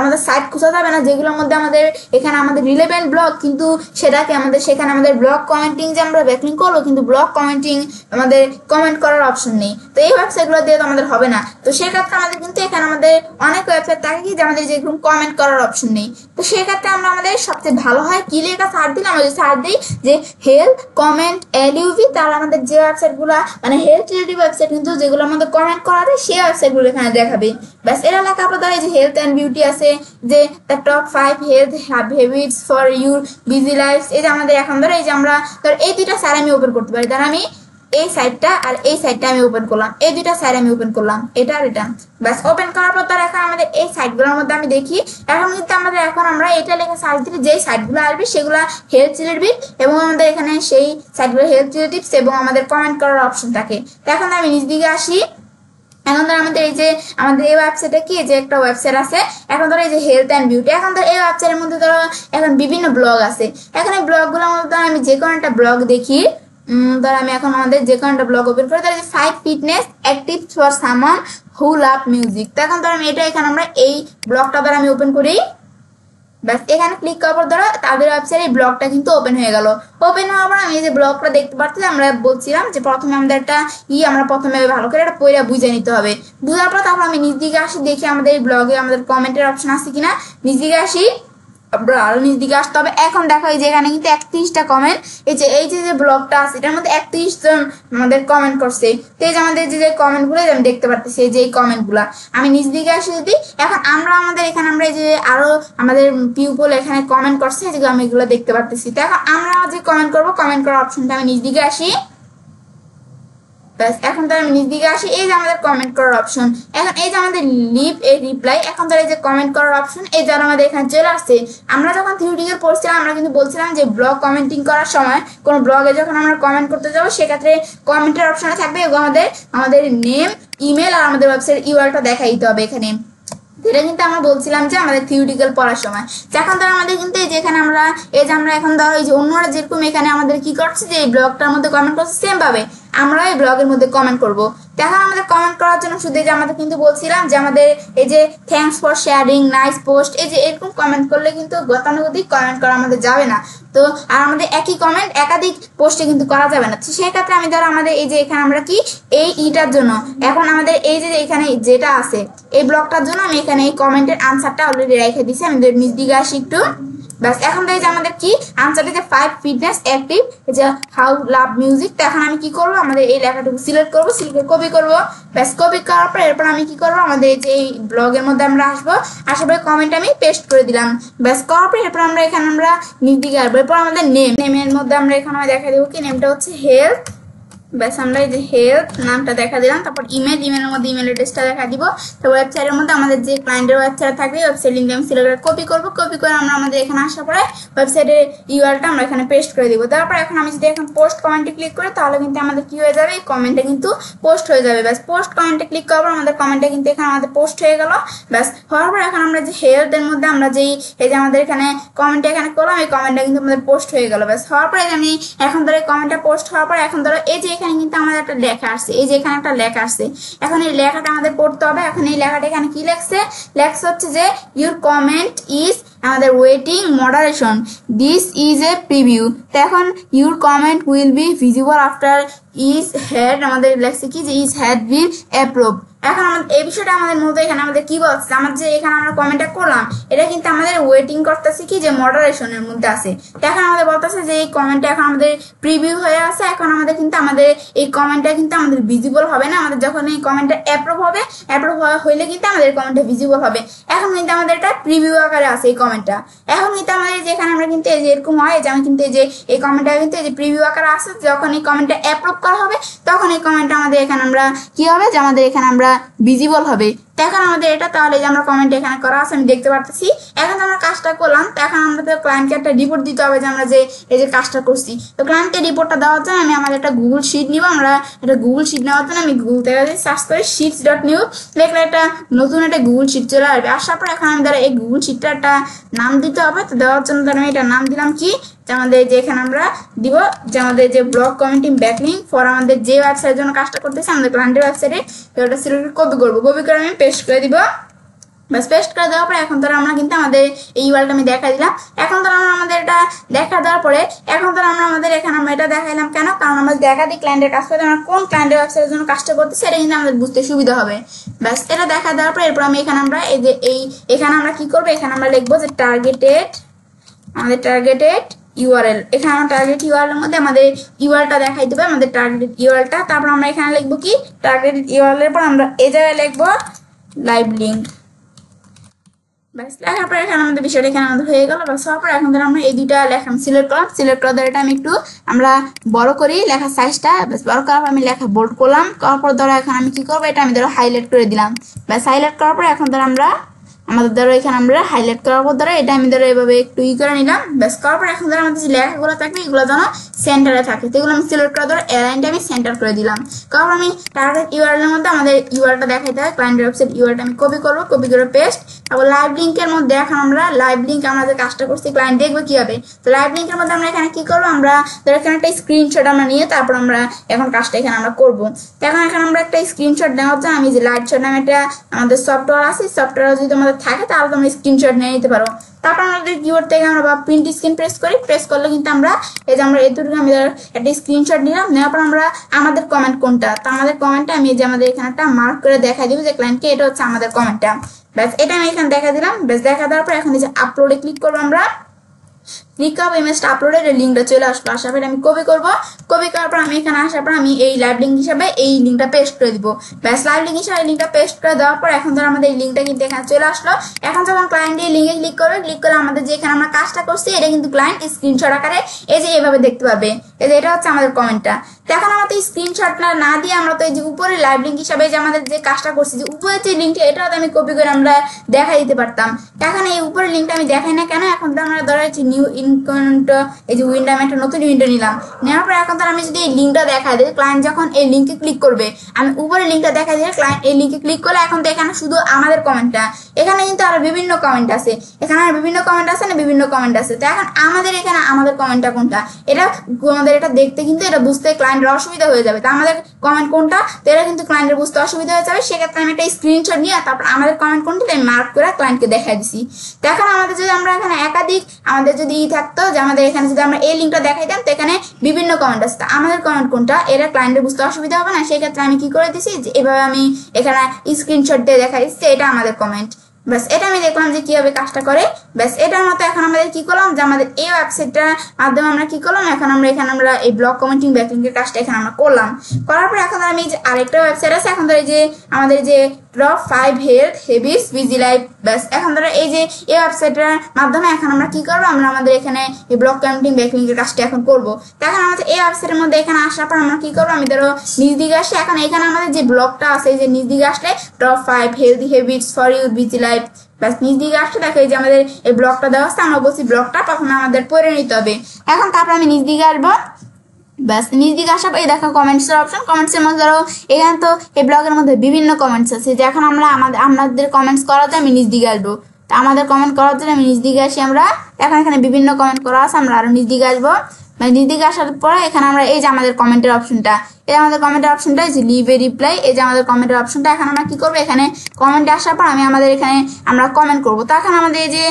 আমাদের সাইট খোঁজা যাবে না যেগুলোর মধ্যে আমাদের এখানে আমাদের রিলেভেন্ট ব্লগ, কিন্তু সেটাকে আমাদের সেখানে আমাদের ব্লগ কমেন্টিং যে আমরা ব্যাকলিংক করবো, কিন্তু ব্লগ কমেন্টিং আমাদের কমেন্ট করার অপশন নেই। তো এই ওয়েবসাইটগুলো দিয়ে তো আমাদের হবে না। তো সেক্ষেত্রে আমাদের কিন্তু এখানে আমাদের অনেক ওয়েবসাইট থাকে কি যে আমাদের যেরকম কমেন্ট করার অপশন নেই। তো সেক্ষেত্রে আমরা আমাদের সবচেয়ে ভালো হয় কি লেখা সার্চ দিলে, আমরা যদি সার্চ দিই যে হেলথ কমেন্ট এলইউভি, তাহলে আমাদের যে ওয়েবসাইটগুলো মানে হেলথ রিলেটিভ ওয়েবসাইট কিন্তু যেগুলো আমাদের কমেন্ট করা যায় সেই ওয়েবসাইটগুলো এখানে দেখাবে। ব্যাস এরা লেখা আপনার দ্বারা এই যে হেলথ অ্যান্ড বিউটি আছে, যে the top 5 health habits for your busy life. এই যে আমাদের এখন ধরো এই যে আমরা ধর এই দুইটা সাইট আমি ওপেন করতে পারি, ধর আমি এই সাইটটা আর এই সাইটটা আমি ওপেন করলাম, এই দুইটা সাইট আমি ওপেন করলাম, এটা আর এটা। ব্যাস ওপেন করার পর ধর এখন আমাদের এই সাইটগুলোর মধ্যে আমি দেখি, এখন কিন্তু আমাদের এখন আমরা এটা লেখা সার্চ দিলে যেই সাইটগুলো আসবে সেগুলো হেলথ রিলেটিভ, এবং আমাদের এখানে সেই সাইটগুলো হেলথ রিলেটিভস এবং আমাদের কমেন্ট করার অপশন থাকে। তো এখন আমি নিচ দিকে আসি, এখন ধর আমাদের এই যে আমাদের এই ওয়েবসাইটে কি যে একটা ওয়েবসাইট আছে, এখন ধরো এই যে হেলথ অ্যান্ড বিউটি, এখন ধর এই ওয়েবসাইটের মধ্যে ধরো এখন বিভিন্ন ব্লগ আছে। এখন এই ব্লগগুলোর মধ্যে আমি যে কোনো একটা ব্লগ দেখি, ধর আমি এখন আমাদের যে কোনো একটা ব্লগ ওপেন করি, ধর 5 fitness active for someone who love music. তো এখন ধর আমি এটা এখানে আমরা এই ব্লগটা ধর আমি ওপেন করি, ব্যাস এখানে ক্লিক করার পর ধরো তাদের ওয়েবসাইটে এই ব্লগটা কিন্তু ওপেন হয়ে গেল। ওপেন হওয়ার পর আমি যে ব্লগটা দেখতে পাচ্ছি, আমরা বলছিলাম যে প্রথমে আমাদের একটা আমরা প্রথমে ভালো করে একটা পয়রা বুঝে নিতে হবে। বুঝার পর তারপর আমি নিচ দিকে আসি, দেখি আমাদের এই ব্লগে আমাদের কমেন্টের অপশন আছে কিনা, নিচ দিকে আসি, আরো নিচ দিকে আসতে হবে। এখন দেখো এই যে এখানে কিন্তু 31টা কমেন্ট, এই যে ব্লগটা আছে এটার মধ্যে 31 জন আমাদের কমেন্ট করছে। তো এই যে আমাদের যে কমেন্ট গুলো আমি দেখতে পাচ্ছি, এই যে কমেন্ট গুলা আমি নিচ দিকে আসি যদি, এখন আমরা আমাদের এখানে আমরা এই যে আরো আমাদের পিপল এখানে কমেন্ট করছে, যেগুলো আমি এগুলো দেখতে পাচ্ছি। তো এখন আমরা যে কমেন্ট করবো, কমেন্ট করার অপশনটা আমি নিচ দিকে আসি, ব্যাস এখন তো আমি নিচ দিকে আসি, এই যে আমাদের কমেন্ট করার অপশন, এখন এই যে আমাদের লিভ এ রিপ্লাই, এখন ধর এই যে কমেন্ট করার অপশন, এই যারা আমাদের এখানে চলে আসছে। আমরা যখন থিওরিটিক্যাল পড়ছিলাম আমরা কিন্তু বলছিলাম যে ব্লগ কমেন্টিং করার সময় কোন ব্লগে যখন আমরা কমেন্ট করতে যাবো সেক্ষেত্রে কমেন্টের অপশনে থাকবে এবং আমাদের নেম, ইমেল আর আমাদের ওয়েবসাইট ইউআরএলটা দেখাই দিতে হবে এখানে। এটা কিন্তু আমরা বলছিলাম যে আমাদের থিওরিটিক্যাল পড়ার সময়। এখন ধরো আমাদের কিন্তু এই যে এখানে আমরা এই যে আমরা এখন ধরো এই যে অন্যরা যেরকম এখানে আমাদের কি করছে যে এই ব্লগটার মধ্যে কমেন্ট করছে সেম ভাবে আমরা এই ব্লগের মধ্যে কমেন্ট করব। এখন আমাদের কমেন্ট করার জন্য শুধু এই যে আমাদের কিন্তু বলছিলাম যে আমাদের এই যে thanks for sharing, nice post, এই যে এরকম কমেন্ট করলে কিন্তু গতানুগতিক কমেন্ট করা আমাদের যাবে না। তো আর আমাদের একই কমেন্ট একাধিক পোস্টে কিন্তু করা যাবে না। তো সেই ক্ষেত্রে আমি ধরো আমাদের এই যে এখানে আমরা কি এই ইটার জন্য এখন আমাদের এই যে এখানে যেটা আছে এই ব্লগটার জন্য আমি এখানে এই কমেন্টের আনসারটা অলরেডি রেখে দিছি। আমি নিচ দিকে আসি একটু, ব্যাস এখন এই যে আমাদের কি আনসারটা যে 5 ফিটনেস অ্যাক্টিভ যে হাউ লাভ মিউজিক। তো এখন আমি কি করবো আমাদের এই লেখাটুকু সিলেক্ট করবো, সিলেক্ট করে কপি করবো, ব্যাস কপি করার পর এরপর আমি কি করবো আমাদের এই যে এই ব্লগের মধ্যে আমরা আসবো, আসার পরে কমেন্ট আমি পেস্ট করে দিলাম, ব্যাস করার পর এরপর আমরা এখানে আমরা নিচ দিকে আসবো। এরপর আমাদের নেমের মধ্যে আমরা এখানে দেখা দেবো কি নেমটা হচ্ছে হেলথ, ব্যাস আমরা এই যে হেলথ নামটা দেখা দিলাম। তারপর ইমেলের মধ্যে ইমেল অ্যাড্রেসটা দেখা দিব। তো ওয়েবসাইটের মধ্যে আমাদের যে ক্লায়েন্টের ওয়েবসাইট থাকবে ওয়েবসাইট লিঙ্ক আমি সিলেক্ট করে কপি করবো, কপি করে আমরা আমাদের এখানে আসার পরে ওয়েবসাইটের ইউআরএলটা আমরা এখানে পেস্ট করে দিব। তারপর এখন আমি যদি এখন পোস্ট কমেন্টে ক্লিক করি তাহলে কিন্তু আমাদের কি হয়ে যাবে এই কমেন্টে কিন্তু পোস্ট হয়ে যাবে। ব্যাস পোস্ট কমেন্টে ক্লিক করার পর আমাদের কমেন্টে কিন্তু এখানে আমাদের পোস্ট হয়ে গেল। ব্যাস হওয়ার পর এখন আমরা যে হেলথের মধ্যে আমরা যেই এই যে আমাদের এখানে কমেন্টটা এখানে করলাম এই কমেন্টটা কিন্তু আমাদের পোস্ট হয়ে গেল। ব্যাস হওয়ার পরে আমি এখন ধরো কমেন্টটা পোস্ট হওয়ার পর এখন ধরো এই যে এখানে কিন্তু আমাদের একটা লেখা আসছে, এই যে এখানে একটা লেখা আসছে, এখন এই লেখাটা আমাদের পড়তে হবে। এখন এই লেখাটা এখানে কি লেখছে, লেখছে হচ্ছে যে ইউর কমেন্ট ইজ আমাদের waiting moderation, this is a preview. তো এখন your comment will be visible after is had আমাদের লেখছে কি যে ইজ হ্যাড বিন অ্যাপ্রুভ। এখন আমাদের এই বিষয়টা আমাদের মধ্যে এখানে আমাদের কি বলছে আমার যে এখানে আমরা কমেন্টটা করলাম এটা কিন্তু আমাদের ওয়েটিং করতেছে কি যে মডারেশনের মধ্যে আছে। এখন আমাদের বলতেছে যে এই কমেন্টটা এখন আমাদের প্রিভিউ হয়ে আছে, এখন আমাদের কিন্তু আমাদের এই কমেন্টটা কিন্তু আমাদের ভিজিবল হবে না, আমাদের যখন এই কমেন্টটা অ্যাপ্রুভ হবে, অ্যাপ্রুভ হইলে কিন্তু আমাদের কমেন্টটা ভিজিবল হবে। এখন কিন্তু আমাদের এটা প্রিভিউ আকারে আছে এই কমেন্টটা। এখন কিন্তু আমাদের যেখানে আমরা কিন্তু এই যে এরকম হয় যে আমি কিন্তু এই যে এই কমেন্টটা কিন্তু এই যে প্রিভিউ আকারে আছে, যখন এই কমেন্টটা অ্যাপ্রুভ করা হবে তখন এই কমেন্টটা আমাদের এখানে আমরা কি হবে যে আমাদের এখানে আমরা ভিজিবল হবে। এখন আমাদের এটা তাহলে যে আমরা কমেন্ট এখানে করা আছে আমি দেখতে পারতেছি। এখন আমরা কাজটা করলাম, তো এখন আমাদের ক্লায়েন্টকে একটা রিপোর্ট দিতে হবে যে আমরা যে এই যে কাজটা করছি। তো ক্লায়েন্টকে রিপোর্টটা দেওয়ার জন্য আমি আমাদের একটা গুগল শিট নিব। আমরা একটা গুগল শিট নেওয়ার জন্য আমি গুগল থেকে সার্চ করি sheets.new লিখলে একটা নতুন একটা গুগল শিট চলে আসবে। আসার পর এখন আমি ধরো এই গুগল শিটটা একটা নাম দিতে হবে। তো দেওয়ার জন্য ধরো আমি এটা নাম দিলাম কি যে আমাদের যে এখানে আমরা দিব যে আমাদের যে ব্লগ কমেন্টিং ব্যাকলিংক ফর আমাদের যে ওয়েবসাইটের জন্য কাজটা করতেছি আমাদের ক্লায়েন্টের ওয়েবসাইটে, ওটা সিলেক্ট কপি করবো, কপি করে আমি পেস্ট করে দিব। বাস পেস্ট করে দেওয়ার পরে এখন ধরো আমরা কিন্তু আমাদের এই ইউআরএলটা আমি দেখা দিলাম। এখন ধরো আমরা আমাদের এটা দেখা দেওয়ার পরে এখন ধরো আমরা আমাদের এখানে আমরা এটা দেখাইলাম কেন, কারণ আমরা দেখা দিই ক্লায়েন্টের কাজ করতে আমরা কোন ক্লায়েন্টের ওয়েবসাইটের জন্য কাজটা করতেছি সেটা কিন্তু আমাদের বুঝতে সুবিধা হবে। ব্যাস এটা দেখা দেওয়ার পরে এরপর আমি এখানে আমরা এই যে এখানে আমরা কি করবো, এখানে আমরা লিখবো যে টার্গেটেড ইউআরএল। এখানে আমরা টার্গেট ইউআরএল এর মধ্যে আমাদের ইউআরএলটা দেখাই দেবে, আমাদের টার্গেটেড ইউআরএলটা। তারপর আমরা এখানে লিখবো কি টার্গেটেড ইউআরএল এর পর আমরা এই জায়গায় লিখবো লাইভ লিঙ্ক। ব্যাস লেখার পরে এখানে আমাদের বিষয়টা এখানে আমাদের হয়ে গেল। ব্যাস হওয়ার পর এখন ধরো আমরা এই দুইটা লেখা সিলেক্ট করলাম, সিলেক্ট করার এটা আমি একটু আমরা বড় করি লেখার সাইজটা। ব্যাস বড় করার পর আমি লেখা বোল্ড করলাম, করার পর ধরো এখন আমি কি করবো এটা আমি ধরো হাইলাইট করে দিলাম। ব্যাস হাইলাইট করার পর এখন ধরো আমরা আমাদের ধরো এখানে আমরা হাইলাইট করার পর ধরো এটা আমি ধরো এভাবে একটু করে নিলাম। ব্যাস করার পর এখন ধরো আমাদের যে লেখাগুলো থাকবে এগুলো যেন সেন্টারে থাকে, তো এগুলো আমি সিলেক্ট করার ধরো অ্যালাইনটা আমি সেন্টার করে দিলাম। কারণ আমি টার্গেট ইউআরএল এর মধ্যে আমাদের ইউআরএলটা দেখাইতে হয়, ক্লায়েন্টের ওয়েবসাইট ইউআরএলটা আমি কপি করবো, কপি করে পেস্ট। তারপর লাইভ লিঙ্কের মধ্যে এখন আমরা লাইভ লিঙ্ক আমরা যে কাজটা করছি ক্লায়েন্ট দেখবে কি হবে। তো লাইভ লিঙ্কের মধ্যে আমরা এখানে কি করবো, আমরা ধরো এখানে একটা স্ক্রিনশট আমরা নিয়ে তারপর আমরা এখন কাজটা এখানে আমরা করবো। তো এখন এখানে আমরা একটা স্ক্রিনশট নেওয়ার জন্য আমি যে লাইভ শট নামে একটা আমাদের সফটওয়্যার আছে, সফটওয়্যার যদি তোমাদের থাকে তাহলে তোমরা স্ক্রিনশট নিয়ে নিতে পারো। তারপর আমাদের কিবোর্ড থেকে আমরা বা প্রিন্ট স্ক্রিন প্রেস করি, প্রেস করলে কিন্তু আমরা এই যে আমরা এতটুকু আমি একটা স্ক্রিনশট নিলাম, নেওয়ার পর আমরা আমাদের কমেন্ট কোনটা, তো আমাদের কমেন্টটা আমি যে আমাদের এখানে একটা মার্ক করে দেখাই দিব যে ক্লায়েন্টকে এটা হচ্ছে আমাদের কমেন্টটা। ব্যাস এটা আমি এখানে দেখা দিলাম। ব্যাস দেখা দেওয়ার পর এখন এই যে আপলোডে ক্লিক করবো, আমরা ক্লিক করবো, ইমেজটা আপলোডের লিঙ্কটা চলে আসলো। আসার পরে আমি কপি করবো, কপি করার পর আমি এখানে আসার পর আমি এই লাইভ লিঙ্ক হিসাবে এই লিঙ্কটা পেস্ট করে দিব। ব্যাস লাইভ লিঙ্ক হিসাবে লিঙ্কটা পেস্ট করে দেওয়ার পর এখন ধর আমাদের এই লিঙ্কটা কিন্তু এখানে চলে আসলো। এখন যখন ক্লায়েন্ট এই লিঙ্কে ক্লিক করবে, ক্লিক করে আমাদের যে এখানে আমরা কাজটা করছি এটা কিন্তু ক্লায়েন্ট স্ক্রিনশট আকারে এই যে এইভাবে দেখতে পাবে, এই যে এটা হচ্ছে আমাদের কমেন্টটা। তো এখন আমাদের স্ক্রিনশটটা না দিয়ে আমরা তো এই যে উপরে লাইভ লিঙ্ক হিসাবে যে আমাদের যে কাজটা করছি যে উপরে যে লিঙ্কটা এটা আমি কপি করে আমরা দেখা দিতে পারতাম। এখন এই উপরে লিঙ্কটা আমি দেখাই না কেন, এখন তো আমরা ধরো নিউ লিঙ্কটা এই যে উইন্ডো আমি একটা নতুন উইন্ডো নিলাম, নেওয়ার পর এখন আমি যদি এই লিঙ্কটা দেখা দিই, ক্লায়েন্ট যখন এই লিঙ্কে ক্লিক করবে, আমি উপরে লিঙ্কটা দেখা দিলে ক্লায়েন্ট এই লিঙ্কে ক্লিক করলে এখন তো এখানে শুধু আমাদের কমেন্টটা, এখানে কিন্তু আরো বিভিন্ন কমেন্ট আছে, এখানে আর বিভিন্ন কমেন্ট আছে না, বিভিন্ন কমেন্ট আছে। তো এখন আমাদের এখানে আমাদের কমেন্টটা কোনটা, এটা আমাদের এটা দেখতে কিন্তু এটা বুঝতে ক্লায়েন্টের অসুবিধা হয়ে যাবে। তো আমাদের কমেন্ট কোনটা, তো এটা কিন্তু ক্লায়েন্টের বুঝতে অসুবিধা হয়ে যাবে। সেক্ষেত্রে আমি একটা স্ক্রিনশট নিয়ে তারপর আমাদের কমেন্ট কোনটা আমি মার্ক করে ক্লায়েন্টকে দেখাই দিছি। তো এখন আমাদের যদি আমরা এখানে একাধিক আমাদের যদি থাকতো যে আমাদের এখানে যদি আমরা এই লিঙ্কটা দেখাইতাম, তো এখানে বিভিন্ন কমেন্ট আছে, আমাদের কমেন্ট কোনটা এটা ক্লায়েন্টের বুঝতে অসুবিধা হবে না। সেক্ষেত্রে আমি কি করে দিছি যে এভাবে আমি এখানে স্ক্রিনশট দিয়ে দেখাই দিচ্ছি এটা আমাদের কমেন্ট। ব্যাস এটা আমি দেখলাম যে কিভাবে কাজটা করে। ব্যাস এটার মতো এখন আমাদের কি করলাম যে আমাদের এই ওয়েবসাইটটার মাধ্যমে আমরা কি করলাম, এখন আমরা এখানে আমরা এই ব্লগ কমেন্টিং ব্যাকলিংকের কাজটা এখানে আমরা করলাম। করার পর এখন আমি যে আরেকটা ওয়েবসাইট আছে, এখন ধরে যে আমাদের যে top 5 health habits busy life, ব্যাস এখন ধরে এই যে এই ওয়েবসাইটের মাধ্যমে এখন আমরা কি করবো, আমরা আমাদের এখানে এই ব্লগ কমেন্টিং ব্যাকলিংকের কাজটা এখন করবো। তো এখন আমাদের এই ওয়েবসাইটের মধ্যে এখানে আসার পর আমরা কি করবো, আমি ধরো নিজ দিকে আসি, এখন এখানে আমাদের যে ব্লগটা আছে এই যে নিজ দিকে আসলে top 5 healthy habits for you busy life, ব্যাস নিজ দিকে আসলে দেখো এই যে আমাদের এই ব্লগটা দেওয়া আছে। আমরা বলছি ব্লগটা প্রথমে আমাদের পড়ে নিতে হবে। এখন তারপর আমি নিজ দিকে আসবো, ব্যাস নিজ দিকে আসার পর এই দেখো কমেন্টসের অপশন, কমেন্টসের মধ্যে ধরো এখানে তো এই ব্লগের মধ্যে বিভিন্ন কমেন্টস আছে, যে এখন আমরা আমাদের কমেন্টস করাতে আমি নিজ দিকে আসবো। তো আমাদের কমেন্ট করার জন্য আমি নিজ দিকে আসি, আমরা এখন এখানে বিভিন্ন কমেন্ট করা আছে, আমরা আরো নিজ দিকে আসবো। মানে নিজ দিকে আসার পরে এখানে আমরা এই যে আমাদের কমেন্টের অপশনটা, এই আমাদের কমেন্টের অপশনটা এই যে লিভ এ রিপ্লাই, এই যে আমাদের কমেন্টের অপশনটা। এখন আমরা কি করবো, এখানে কমেন্টে আসার পর আমি আমাদের এখানে আমরা কমেন্ট করবো। তো এখন আমাদের এই যে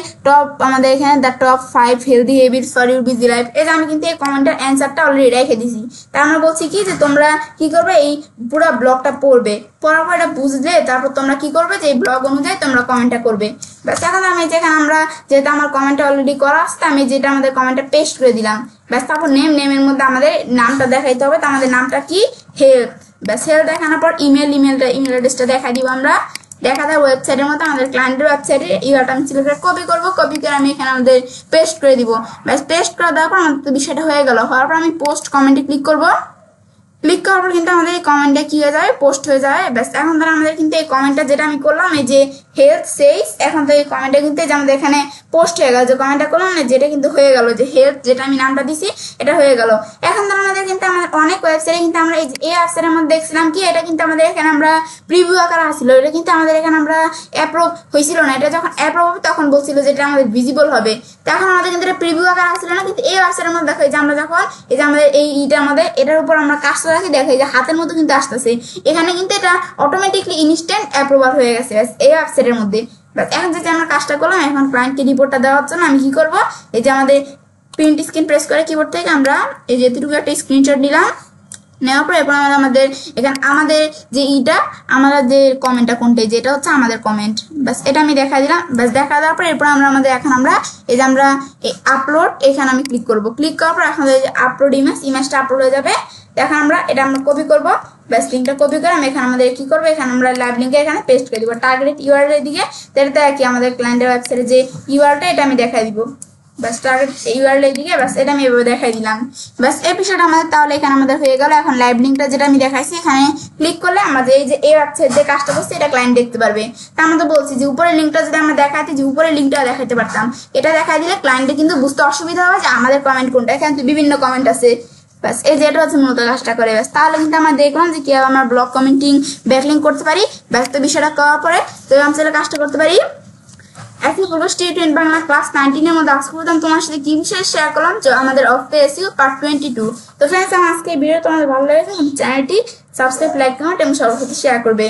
আমাদের এখানে the top 5 healthy habits for your busy life, এই যে আমি কিন্তু এই কমেন্টের অ্যান্সারটা অলরেডি রেখে দিছি। তার আমরা বলছি কি যে তোমরা কি করবে, এই পুরো ব্লগটা পড়বে, পড়ার পর এটা বুঝলে তারপর তোমরা কি করবে যে এই ব্লগ অনুযায়ী তোমরা কমেন্টটা করবে। ব্যাস এখন আমি যেখানে আমরা যেহেতু আমার কমেন্টটা অলরেডি করা আসছে, আমি যেটা আমাদের কমেন্টটা পেস্ট করে দিলাম। ব্যাস তারপর নেমের মধ্যে আমাদের নামটা দেখাইতে হবে। তো আমাদের নামটা কি, হেলথ। ব্যাস হেলথ দেখানোর পর ইমেল অ্যাড্রেসটা দেখাই দিব আমরা, দেখা যায় ওয়েবসাইটের মতো আমাদের ক্লায়েন্টের ওয়েবসাইটে ইউআরটা আমি সিলেক্ট করে কপি করবো, কপি করে আমি এখানে আমাদের পেস্ট করে দিব। ব্যাস পেস্ট করে দেওয়ার পর আমাদের বিষয়টা হয়ে গেল। হওয়ার পর আমি পোস্ট কমেন্টে ক্লিক করবো, ক্লিক করার পর কিন্তু আমাদের এই কমেন্টটা কি হয়ে যাবে, পোস্ট হয়ে যাবে। ব্যাস এখন ধর আমাদের কিন্তু এই কমেন্টটা যেটা আমি করলাম এই যে হেলথ সেইস, এখন তো এই কমেন্টটা কিন্তু যে আমাদের এখানে পোস্ট হয়ে গেল, যে কমেন্টটা করলাম না যেটা কিন্তু হয়ে গেল, যে হেলথ যেটা আমি নামটা দিছি এটা হয়ে গেল। এখন ধর আমাদের কিন্তু আমাদের অনেক ওয়েবসাইটে কিন্তু আমরা এই যে এই ওয়েবসাইটের মধ্যে দেখছিলাম কি, এটা কিন্তু আমাদের এখানে আমরা প্রিভিউ আকার আসছিল, এটা কিন্তু আমাদের এখানে আমরা অ্যাপ্রুভ হয়েছিল না। এটা যখন অ্যাপ্রুভ হবে তখন বলছিল যে এটা আমাদের ভিজিবল হবে। তো এখন আমাদের কিন্তু এটা প্রিভিউ আকার আসছিল না, কিন্তু এই ওয়েবসাইটের মধ্যে দেখো এই যে আমরা যখন এই যে আমাদের এইটার মধ্যে এটার উপর আমরা কাজটা রাখি, দেখো এই যে হাতের মতো কিন্তু আসতেছে, এখানে কিন্তু এটা অটোমেটিকলি ইনস্ট্যান্ট অ্যাপ্রুভাল হয়ে গেছে এই ওয়েবসাইটের মধ্যে। এখন যদি আমরা কাজটা করলাম, এখন ক্লায়েন্টকে রিপোর্টটা দেওয়ার জন্য আমি কি করবো, এই যে আমাদের প্রিন্ট স্ক্রিন প্রেস করে কিবোর্ড থেকে আমরা এই যে এতটুকু একটা স্ক্রিনশট নিলাম, নেওয়ার পর এরপর আমাদের এখানে আমাদের যে আমাদের যে কমেন্টটা কোনটা, যেটা হচ্ছে আমাদের কমেন্ট, ব্যাস এটা আমি দেখা দিলাম। ব্যাস দেখা দেওয়ার পর এরপর আমরা আমাদের এখন আমরা এই যে আমরা আপলোড, এখানে আমি ক্লিক করব। ক্লিক করার পর এখন আপলোড ইমেজটা আপলোড হয়ে যাবে। এখন আমরা এটা আমরা কপি করব, ব্যাস লিঙ্কটা কপি করে আমি এখানে আমাদের কি করবো, এখানে আমরা লাইভ লিঙ্কে এখানে পেস্ট করে দিব টার্গেট ইউআরএল এর দিকে, তাহলে কি আমাদের ক্লায়েন্টের ওয়েবসাইটে যে ইউআরএলটা এটা আমি দেখাই দিব। ব্যাস টার্গেট ইউআরএল এর দিকে, ব্যাস এটা আমি এভাবে দেখাই দিলাম। ব্যাস এই বিষয়টা আমাদের তাহলে এখানে আমাদের হয়ে গেল। এখন লাইভ লিঙ্কটা যেটা আমি দেখাইছি এখানে ক্লিক করলে আমাদের এই যে এই ওয়েবসাইট যে কাজটা করছে এটা ক্লায়েন্ট দেখতে পারবে। তা আমরা তো বলছি যে উপরের লিঙ্কটা যদি আমরা দেখাইতে, যে উপরের লিঙ্কটা দেখাইতে পারতাম, এটা দেখাই দিলে ক্লায়েন্টে কিন্তু বুঝতে অসুবিধা হবে যে আমাদের কমেন্ট কোনটা, এখানে তো বিভিন্ন কমেন্ট আছে। ব্যাস এই যে এটা হচ্ছে মূলত কাজটা করে। ব্যাস তাহলে কিন্তু আমরা দেখলাম যে কিভাবে আমরা ব্লগ কমেন্টিং ব্যাকলিঙ্ক করতে পারি। ব্যাস তো বিষয়টা করার পরে তো আমি কাজটা করতে পারি। একই স্টুডেন্ট বাংলা ক্লাস 19 এর মধ্যে আজকে পর্যন্ত তোমার সাথে কি বিষয় শেয়ার করলাম, যে আমাদের অফ দ্য এসইও পার্ট 22। তো ফ্রেন্ডস, আমার আজকে ভিডিও তোমাদের ভালো লেগেছে, চ্যানেলটি সাবস্ক্রাইব, লাইক, কমেন্ট এবং সবার সাথে শেয়ার করবে।